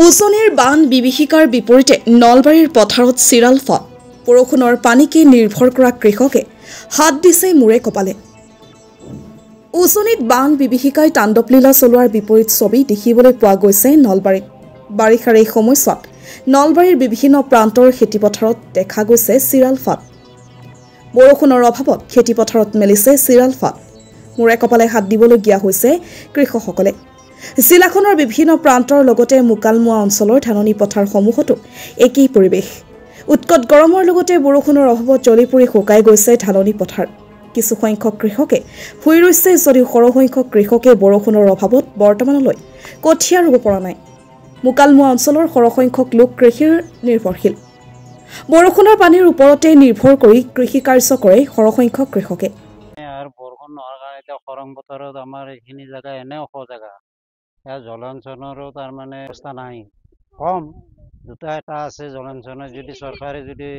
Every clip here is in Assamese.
উজনিৰ বান বিভীষিকাৰ বিপৰীতে নলবাৰীৰ পথাৰত চিৰাল ফাট বৰষুণৰ পানীকে নিৰ্ভৰ কৰা কৃষকে হাত দিছে মূৰে কপালে। উজনিত বান বিভীষিকাই তাণ্ডৱলীলা চলোৱাৰ বিপৰীত ছবি দেখিবলৈ পোৱা গৈছে নলবাৰীত। বাৰিষাৰ এই সময়ছোৱাত নলবাৰীৰ বিভিন্ন প্ৰান্তৰ খেতিপথাৰত দেখা গৈছে চিৰাল ফাট। বৰষুণৰ অভাৱত খেতিপথাৰত মেলিছে চিৰাল ফাট। মূৰে কপালে হাত দিবলগীয়া হৈছে কৃষকসকলে। জিলাখনৰ বিভিন্ন প্ৰান্তৰ লগতে মুকালমুৱা অঞ্চলৰ ধাননি পথাৰসমূহতো একেই পৰিৱেশ। উৎকট গৰমৰ লগতে বৰষুণৰ অভাৱত জ্বলি পৰি শুকাই গৈছে ধাননি পথাৰ। কিছুসংখ্যক কৃষকে ভুই ৰুইছে যদিও সৰহসংখ্যক কৃষকে বৰষুণৰ অভাৱত বৰ্তমানলৈ কঠীয়া ৰুব পৰা নাই। মুকালমুৱা অঞ্চলৰ সৰহসংখ্যক লোক কৃষিৰ নিৰ্ভৰশীল। বৰষুণৰ পানীৰ ওপৰতে নিৰ্ভৰ কৰি কৃষি কাৰ্য কৰে সৰহসংখ্যক কৃষকে। আৰু বৰষুণ নোহোৱাৰ কাৰণে এতিয়া খৰাং বতৰত আমাৰ এইখিনি জেগা এনে ওখ জেগা, ইয়াৰ জলসিঞ্চনৰো তাৰমানে ব্যৱস্থা নাই, কম দুটা এটা আছে জলসিঞ্চন। যদি চৰকাৰে যদি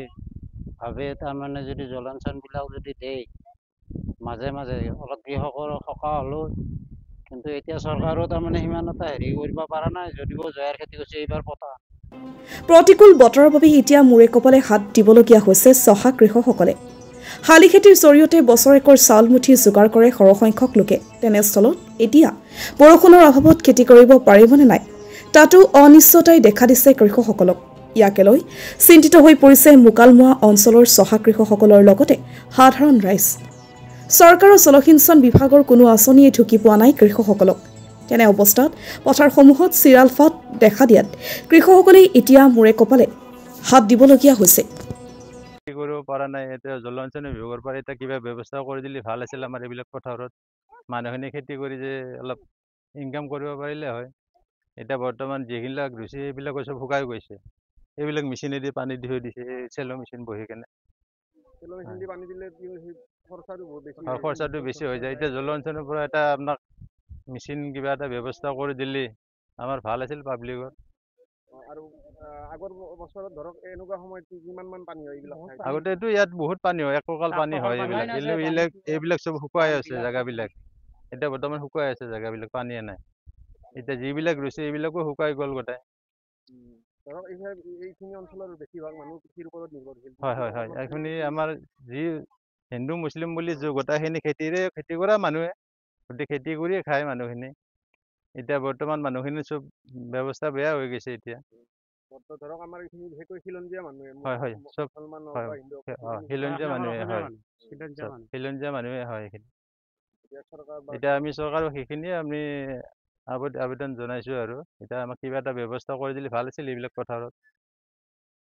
ভাবে তাৰমানে যদি জলসিঞ্চনবিলাক যদি দিয়ে মাজে মাজে অলপ কৃষকৰ সকাহ হ'লেও, কিন্তু এতিয়া চৰকাৰেও তাৰমানে সিমান এটা হেৰি কৰিব পৰা নাই। যদিও জয়াৰ খেতি কৰিছে এইবাৰ পতা। প্ৰতিকূল বতৰৰ বাবে এতিয়া মূৰে কপালে হাত দিবলগীয়া হৈছে চহা কৃষকসকলে। শালি খেতিৰ জৰিয়তে বছৰেকৰ চাউল মুঠি যোগাৰ কৰে সৰহসংখ্যক লোকে। তেনেস্থলত এতিয়া বৰষুণৰ অভাৱত খেতি কৰিব পাৰিবনে নাই তাতো অনিশ্চয়তাই দেখা দিছে কৃষকসকলক। ইয়াকে লৈ চিন্তিত হৈ পৰিছে মুকালমুৱা অঞ্চলৰ চহা কৃষকসকলৰ লগতে সাধাৰণ ৰাইজ। চৰকাৰৰ জলসিঞ্চন বিভাগৰ কোনো আঁচনিয়ে ঢুকি পোৱা নাই কৃষকসকলক। তেনে অৱস্থাত পথাৰসমূহত চিৰাল ফাট দেখা দিয়াত কৃষকসকলে এতিয়া মূৰে কপালে হাত দিবলগীয়া হৈছে। কৰিব পৰা নাই। এতিয়া জলসিঞ্চন বিভাগৰ পৰা এতিয়া কিবা ব্যৱস্থা কৰি দিলে ভাল আছিল। আমাৰ এইবিলাক পথাৰত মানুহখিনি খেতি কৰি যে অলপ ইনকাম কৰিব পাৰিলে হয়। এতিয়া বৰ্তমান যিবিলাক ৰুচি সেইবিলাক চব শুকাই গৈছে। এইবিলাক মেচিনেদি পানী দি থৈ দিছে, চেলো মেচিন বহি কেনে। খৰচাটো বেছি হৈ যায়। এতিয়া জলসিঞ্চনৰ পৰা এটা আপোনাক মেচিন কিবা এটা ব্যৱস্থা কৰি দিলে আমাৰ ভাল আছিল পাব্লিকৰ। আৰু আগৰ বছৰত ধৰক এনেকুৱা সময়ত কিমানমান পানী হয় এইবিলাক? আগতেতো ইয়াত বহুত পানী হয়, এককাল পানী হয় এইবিলাক। এইবিলাক চব শুকাই আছে জেগাবিলাক। এতিয়া বৰ্তমান শুকাই আছে জেগাবিলাক, পানীয়ে নাই। এতিয়া যিবিলাক ৰুইছে এইবিলাকো শুকাই গ'ল গোটাই। ধৰক এইখিনি অঞ্চলৰ বেছিভাগ মানুহ কৃষিৰ ওপৰত নিৰ্ভৰশীল। হয়। এইখিনি আমাৰ যি হিন্দু মুছলিম বুলি গোটেইখিনি খেতি কৰা মানুহে, গোটেই খেতি কৰিয়ে খায় মানুহখিনি। এতিয়া বৰ্তমান মানুহখিনি চব ব্যৱস্থা বেয়া হৈ গৈছে এতিয়া। ধৰক আমাৰ এইখিনি বিশেষকৈ খিলঞ্জীয়া মানুহে, হয় চব খিলঞ্জীয়া মানুহে হয়, খিলঞ্জীয়া মানুহে হয় এইখিনি। এতিয়া আমি চৰকাৰক সেইখিনিয়ে আমি আবেদন জনাইছো আৰু এতিয়া আমাক কিবা এটা ব্যৱস্থা কৰি দিলে ভাল আছিল এইবিলাক পথাৰত।